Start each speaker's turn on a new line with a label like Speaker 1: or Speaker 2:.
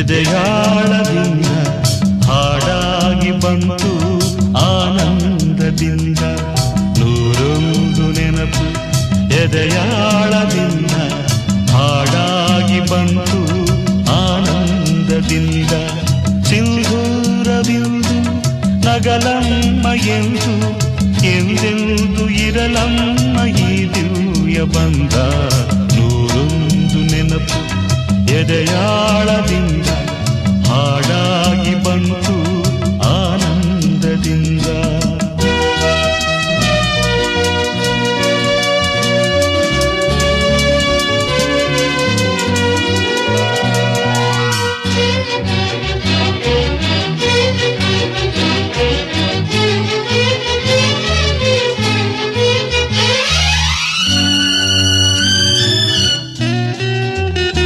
Speaker 1: ಎದೆಯಾಳದಿಂದ ಹಾಡಾಗಿ ಬಂತು ಆನಂದದಿಂದ ನೂರೊಂದು ನೆನಪು ಎದೆಯಾಳದಿಂದ ಹಾಡಾಗಿ ಬಂತು ಆನಂದದಿಂದ ಸಿಂಧೂರವಿಂದು ನಗಲಮ್ಮ ಎಂದು ಎಂದೆಂದು ಇರಲಮ್ಮ ಈ ದಿವ್ಯ ಬಂದ ನೂರೊಂದು ನೆನಪು ಎದೆಯಾಳದಿಂದ ಹಾಡಾಗಿ ಬಂತು